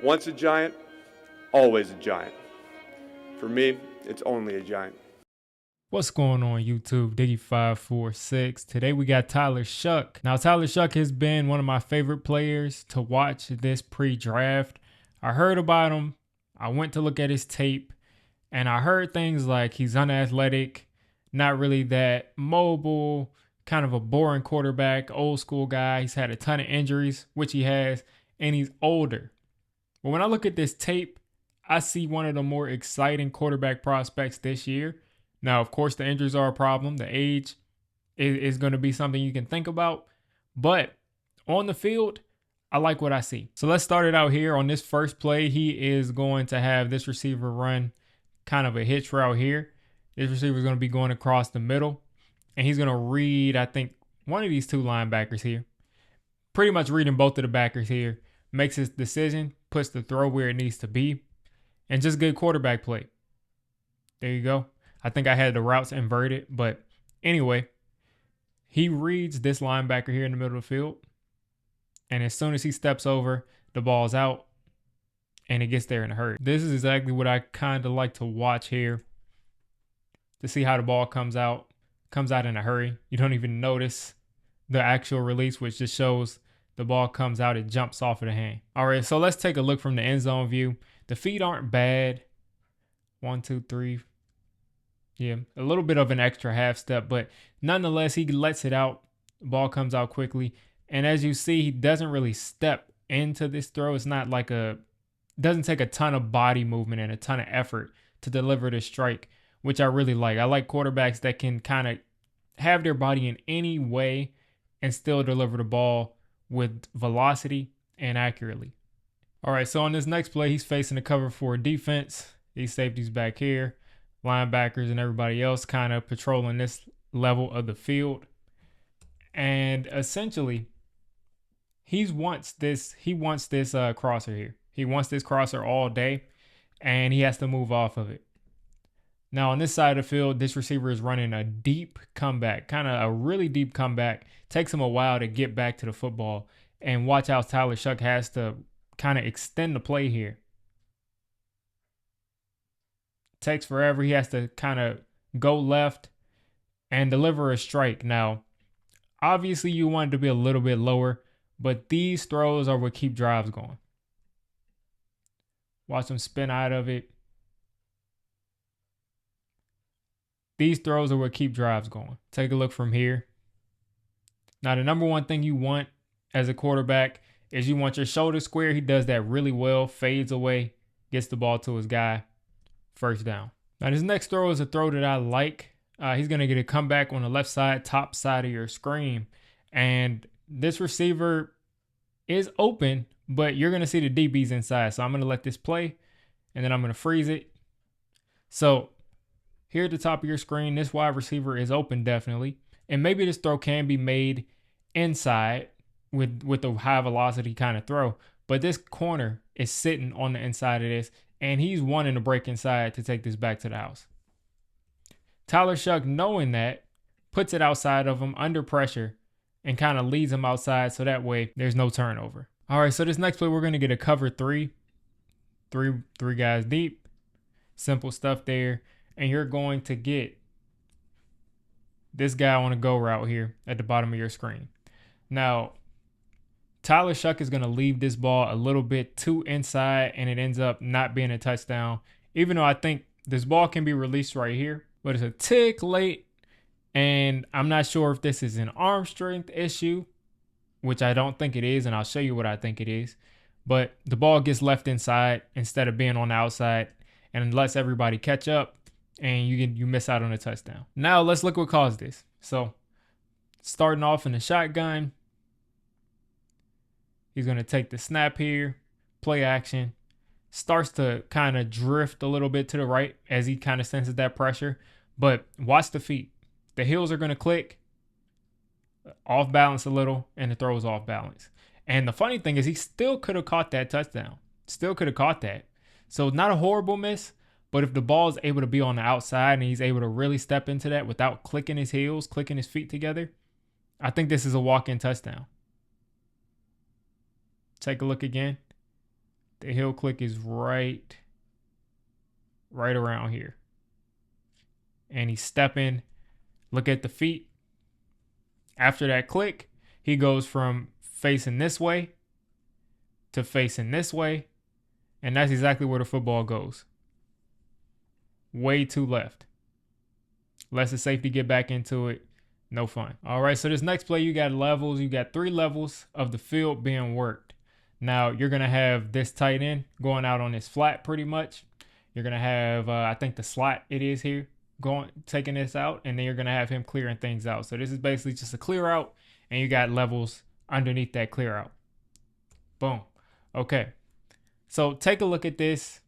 Once a giant, always a giant. For me, it's only a giant. What's going on YouTube? Diggy546. Today we got Tyler Shough. Now Tyler Shough has been one of my favorite players to watch this pre-draft. I heard about him. I went to look at his tape and I heard things like he's unathletic, not really that mobile, kind of a boring quarterback, old school guy. He's had a ton of injuries, which he has, and he's older. But when I look at this tape, I see one of the more exciting quarterback prospects this year. Now, of course, the injuries are a problem. The age is going to be something you can think about. But on the field, I like what I see. So let's start it out here. On this first play, he is going to have this receiver run kind of a hitch route here. This receiver is going to be going across the middle. And he's going to read, I think, one of these two linebackers here. Pretty much reading both of the backers here. Makes his decision, puts the throw where it needs to be. And just good quarterback play. There you go. I think I had the routes inverted, but anyway, he reads this linebacker here in the middle of the field. And as soon as he steps over, the ball's out and it gets there in a hurry. This is exactly what I kind of like to watch here to see how the ball comes out in a hurry. You don't even notice the actual release, which just shows the ball comes out, it jumps off of the hand. All right, so let's take a look from the end zone view. The feet aren't bad. 1, 2, 3. Yeah, a little bit of an extra half step, but nonetheless, he lets it out. The ball comes out quickly. And as you see, he doesn't really step into this throw. It's not like doesn't take a ton of body movement and a ton of effort to deliver this strike, which I really like. I like quarterbacks that can kind of have their body in any way and still deliver the ball with velocity and accurately. All right, so on this next play, he's facing the cover 4 defense. These safeties back here. Linebackers and everybody else kind of patrolling this level of the field. And essentially, he wants this crosser here. He wants this crosser all day, and he has to move off of it. Now, on this side of the field, this receiver is running a deep comeback, kind of a really deep comeback. Takes him a while to get back to the football. And watch how Tyler Shough has to kind of extend the play here. Takes forever. He has to kind of go left and deliver a strike. Now, obviously you want it to be a little bit lower, but these throws are what keep drives going. Watch him spin out of it. These throws are what keep drives going. Take a look from here. Now, the number one thing you want as a quarterback is you want your shoulder square. He does that really well. Fades away. Gets the ball to his guy. First down. Now, this next throw is a throw that I like. He's going to get a comeback on the left side, top side of your screen. And this receiver is open, but you're going to see the DBs inside. So I'm going to let this play, and then I'm going to freeze it. So here at the top of your screen, this wide receiver is open definitely. And maybe this throw can be made inside with a high velocity kind of throw. But this corner is sitting on the inside of this. And he's wanting to break inside to take this back to the house. Tyler Shough, knowing that, puts it outside of him under pressure and kind of leads him outside so that way there's no turnover. All right, so this next play, we're going to get a cover 3. Three guys deep. Simple stuff there. And you're going to get this guy on a go route here at the bottom of your screen. Now, Tyler Shough is going to leave this ball a little bit too inside, and it ends up not being a touchdown, even though I think this ball can be released right here, but it's a tick late, and I'm not sure if this is an arm strength issue, which I don't think it is, and I'll show you what I think it is, but the ball gets left inside instead of being on the outside and lets everybody catch up, and you miss out on a touchdown. Now, let's look what caused this. So, starting off in the shotgun, he's going to take the snap here, play action, starts to kind of drift a little bit to the right as he kind of senses that pressure. But watch the feet. The heels are going to click, off balance a little, and the throw is off balance. And the funny thing is he still could have caught that touchdown. Still could have caught that. So not a horrible miss, but if the ball is able to be on the outside and he's able to really step into that without clicking his heels, clicking his feet together, I think this is a walk-in touchdown. Take a look again. The heel click is right around here. And he's stepping. Look at the feet. After that click, he goes from facing this way to facing this way. And that's exactly where the football goes. Way to left. Lets the safety get back into it. No fun. All right, so this next play, you got levels. You got 3 levels of the field being worked. Now, you're going to have this tight end going out on this flat pretty much. You're going to have, I think the slot it is here, taking this out. And then you're going to have him clearing things out. So this is basically just a clear out. And you got levels underneath that clear out. Boom. Okay. So take a look at this.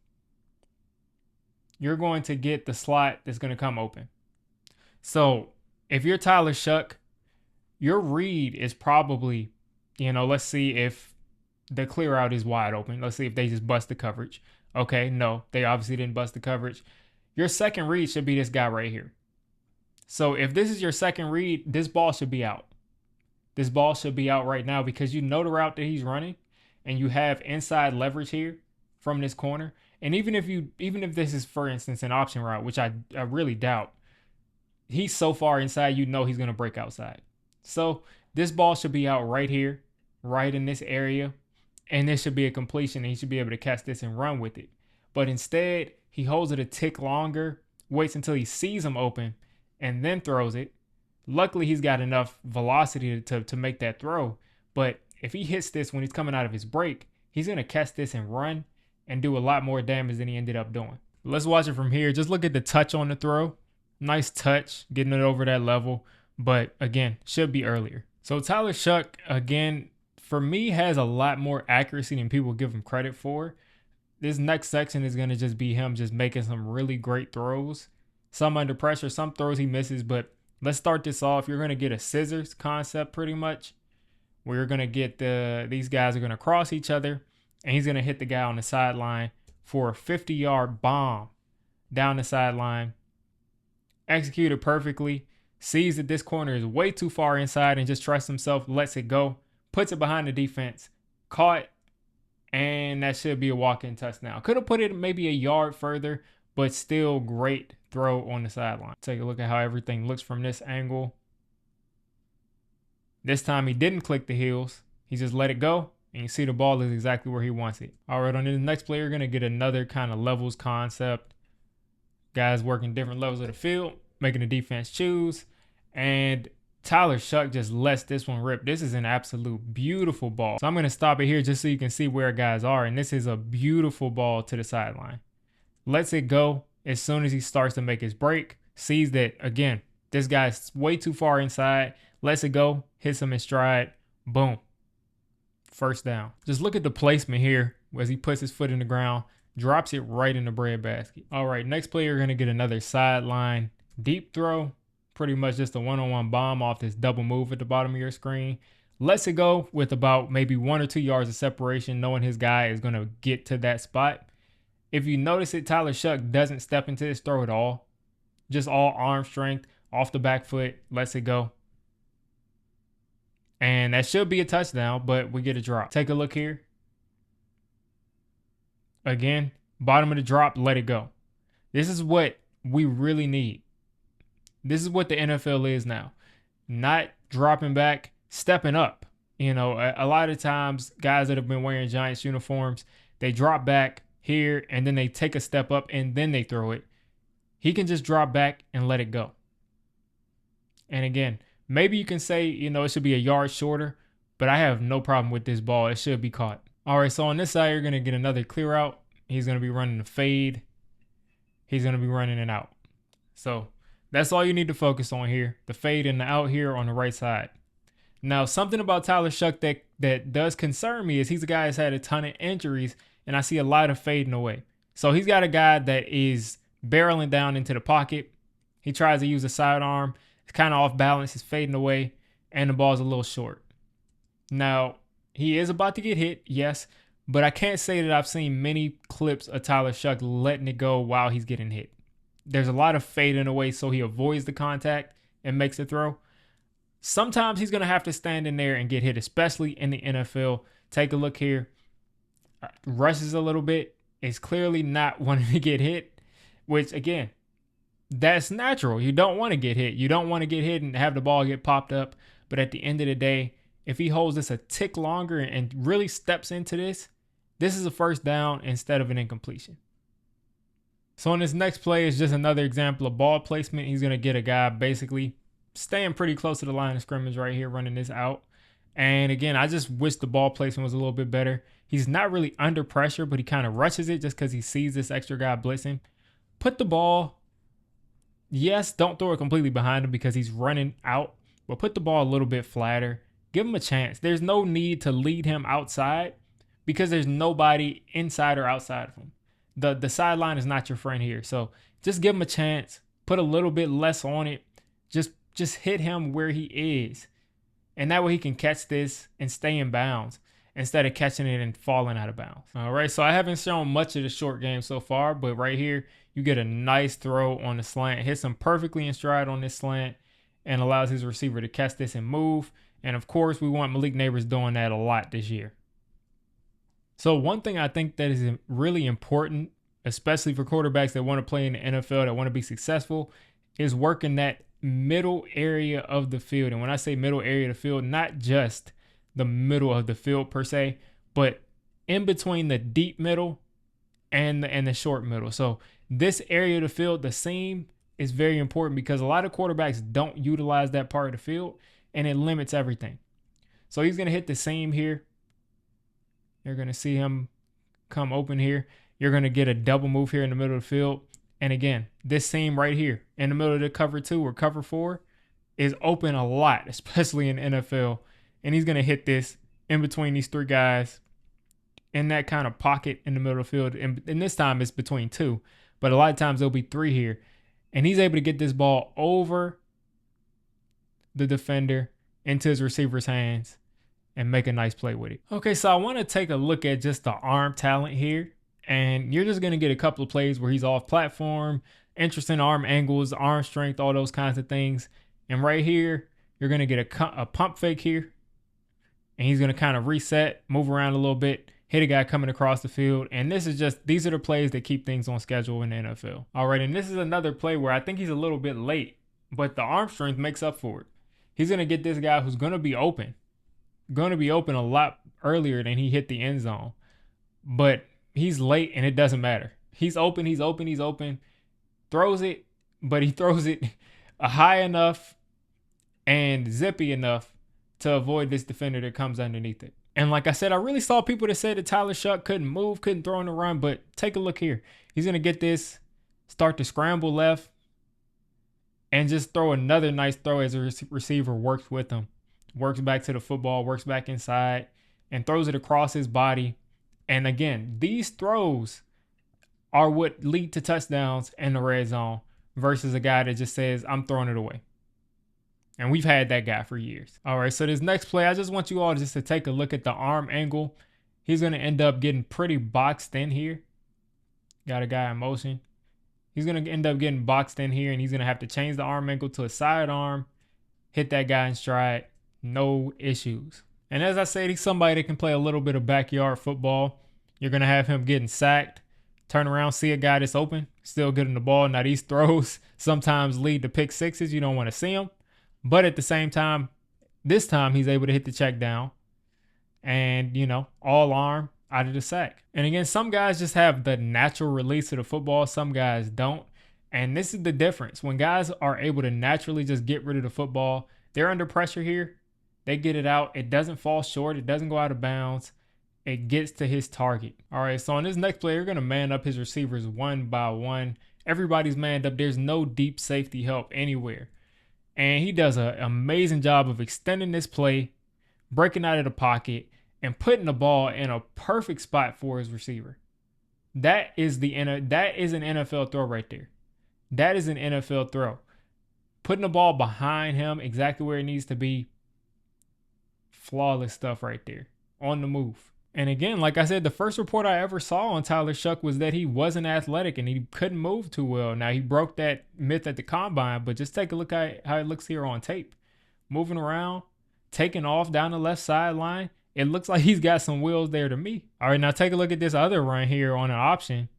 You're going to get the slot that's going to come open. So if you're Tyler Shough, your read is probably, let's see if the clear out is wide open. Let's see if they just bust the coverage. Okay, no, they obviously didn't bust the coverage. Your second read should be this guy right here. So if this is your second read, this ball should be out. This ball should be out right now because you know the route that he's running and you have inside leverage here from this corner. And even if this is, for instance, an option route, which I really doubt, he's so far inside, he's going to break outside. So this ball should be out right here, right in this area. And this should be a completion. And he should be able to catch this and run with it. But instead, he holds it a tick longer, waits until he sees him open, and then throws it. Luckily, he's got enough velocity to make that throw. But if he hits this when he's coming out of his break, he's going to catch this and run and do a lot more damage than he ended up doing. Let's watch it from here. Just look at the touch on the throw. Nice touch, getting it over that level. But again, should be earlier. So Tyler Shough, again, for me, has a lot more accuracy than people give him credit for. This next section is going to just be him just making some really great throws. Some under pressure, some throws he misses. But let's start this off. You're going to get a scissors concept pretty much. Where you're going to get these guys are going to cross each other. And he's going to hit the guy on the sideline for a 50-yard bomb down the sideline. Executed perfectly. Sees that this corner is way too far inside and just trusts himself, lets it go. Puts it behind the defense. Caught. And that should be a walk-in touchdown. Could have put it maybe a yard further, but still great throw on the sideline. Take a look at how everything looks from this angle. This time he didn't click the heels. He just let it go. And you see the ball is exactly where he wants it. All right, on the next play, you're going to get another kind of levels concept. Guys working different levels of the field, making the defense choose. And Tyler Shough just lets this one rip. This is an absolute beautiful ball. So I'm going to stop it here just so you can see where guys are. And this is a beautiful ball to the sideline. Lets it go as soon as he starts to make his break. Sees that, again, this guy's way too far inside. Lets it go. Hits him in stride. Boom. First down. Just look at the placement here as he puts his foot in the ground. Drops it right in the breadbasket. All right, next play, you're going to get another sideline deep throw. Pretty much just a one-on-one bomb off this double move at the bottom of your screen. Lets it go with about maybe 1 or 2 yards of separation, knowing his guy is going to get to that spot. If you notice it, Tyler Shough doesn't step into this throw at all. Just all arm strength, off the back foot, lets it go. And that should be a touchdown, but we get a drop. Take a look here. Again, bottom of the drop, let it go. This is what we really need. This is what the NFL is now. Not dropping back, stepping up. A lot of times, guys that have been wearing Giants uniforms, they drop back here, and then they take a step up, and then they throw it. He can just drop back and let it go. And again, maybe you can say, it should be a yard shorter, but I have no problem with this ball. It should be caught. All right, so on this side, you're going to get another clear out. He's going to be running the fade. He's going to be running it out. So that's all you need to focus on here. The fade and the out here on the right side. Now, something about Tyler Shough that does concern me is he's a guy that's had a ton of injuries, and I see a lot of fading away. So he's got a guy that is barreling down into the pocket. He tries to use a sidearm. It's kind of off balance. It's fading away, and the ball's a little short. Now, he is about to get hit, yes, but I can't say that I've seen many clips of Tyler Shough letting it go while he's getting hit. There's a lot of fading away, so he avoids the contact and makes a throw. Sometimes he's going to have to stand in there and get hit, especially in the NFL. Take a look here. rushes a little bit, is clearly not wanting to get hit, which again, that's natural. You don't want to get hit. You don't want to get hit and have the ball get popped up. But at the end of the day, if he holds this a tick longer and really steps into this, this is a first down instead of an incompletion. So on this next play is just another example of ball placement. He's going to get a guy basically staying pretty close to the line of scrimmage right here, running this out. And again, I just wish the ball placement was a little bit better. He's not really under pressure, but he kind of rushes it just because he sees this extra guy blitzing. Put the ball, yes, don't throw it completely behind him because he's running out, but put the ball a little bit flatter. Give him a chance. There's no need to lead him outside because there's nobody inside or outside of him. The sideline is not your friend here. So just give him a chance. Put a little bit less on it. Just hit him where he is. And that way he can catch this and stay in bounds instead of catching it and falling out of bounds. All right, so I haven't shown much of the short game so far, but right here, you get a nice throw on the slant. Hits him perfectly in stride on this slant and allows his receiver to catch this and move. And of course, we want Malik Neighbors doing that a lot this year. So one thing I think that is really important, especially for quarterbacks that want to play in the NFL, that want to be successful, is working that middle area of the field. And when I say middle area of the field, not just the middle of the field per se, but in between the deep middle and the short middle. So this area of the field, the seam, is very important because a lot of quarterbacks don't utilize that part of the field and it limits everything. So he's going to hit the seam here. You're going to see him come open here. You're going to get a double move here in the middle of the field. And again, this seam right here in the middle of the cover 2 or cover 4 is open a lot, especially in the NFL. And he's going to hit this in between these 3 guys in that kind of pocket in the middle of the field. And this time it's between 2, but a lot of times there'll be 3 here. And he's able to get this ball over the defender into his receiver's hands and make a nice play with it. Okay, so I want to take a look at just the arm talent here. And you're just going to get a couple of plays where he's off platform, interesting arm angles, arm strength, all those kinds of things. And right here, you're going to get a pump fake here. And he's going to kind of reset, move around a little bit, hit a guy coming across the field. And these are the plays that keep things on schedule in the NFL. All right, and this is another play where I think he's a little bit late, but the arm strength makes up for it. He's going to get this guy who's going to be open a lot earlier than he hit the end zone. But he's late and it doesn't matter. He's open. Throws it, but he throws it high enough and zippy enough to avoid this defender that comes underneath it. And like I said, I really saw people that said that Tyler Shough couldn't move, couldn't throw in the run, but take a look here. He's going to get this, start to scramble left, and just throw another nice throw as a receiver works with him. Works back to the football, works back inside, and throws it across his body. And again, these throws are what lead to touchdowns in the red zone versus a guy that just says, I'm throwing it away. And we've had that guy for years. All right, so this next play, I just want you all just to take a look at the arm angle. He's going to end up getting pretty boxed in here. Got a guy in motion. He's going to end up getting boxed in here, and he's going to have to change the arm angle to a sidearm, hit that guy in stride, no issues. And as I said, he's somebody that can play a little bit of backyard football. You're going to have him getting sacked, turn around, see a guy that's open, still getting the ball. Now, these throws sometimes lead to pick sixes. You don't want to see them. But at the same time, this time he's able to hit the check down and, all arm out of the sack. And again, some guys just have the natural release of the football. Some guys don't. And this is the difference. When guys are able to naturally just get rid of the football, they're under pressure here. They get it out. It doesn't fall short. It doesn't go out of bounds. It gets to his target. All right, so on this next play, you're going to man up his receivers one by one. Everybody's manned up. There's no deep safety help anywhere. And he does an amazing job of extending this play, breaking out of the pocket, and putting the ball in a perfect spot for his receiver. That is an NFL throw right there. That is an NFL throw. Putting the ball behind him exactly where it needs to be. Flawless stuff right there. On the move. And again, like I said, the first report I ever saw on Tyler Shough was that he wasn't athletic and he couldn't move too well. Now, he broke that myth at the combine, but just take a look at how it looks here on tape. Moving around, taking off down the left sideline, it looks like he's got some wheels there to me. All right, now take a look at this other run here on an option.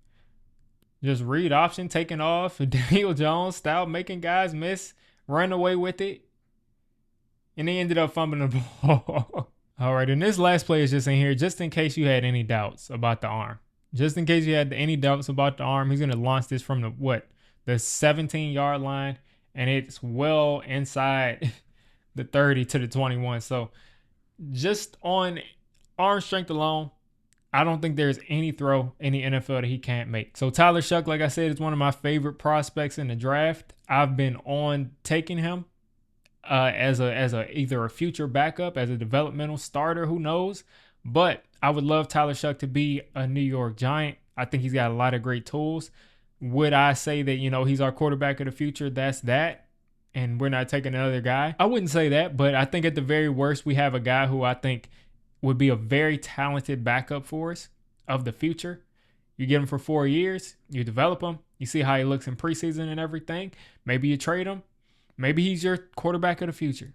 Just read option, taking off. Daniel Jones style, making guys miss, run away with it. And they ended up fumbling the ball. All right, and this last play is just in here, just in case you had any doubts about the arm. Just in case you had any doubts about the arm, he's going to launch this from the 17-yard line, and it's well inside the 30 to the 21. So just on arm strength alone, I don't think there's any throw in the NFL that he can't make. So Tyler Shough, like I said, is one of my favorite prospects in the draft. I've been on taking him as either a future backup, as a developmental starter, who knows. But I would love Tyler Shough to be a New York Giant. I think he's got a lot of great tools. Would I say that, he's our quarterback of the future? That's that. And we're not taking another guy. I wouldn't say that, but I think at the very worst, we have a guy who I think would be a very talented backup for us of the future. You get him for 4 years, you develop him, you see how he looks in preseason and everything. Maybe you trade him. Maybe he's your quarterback of the future.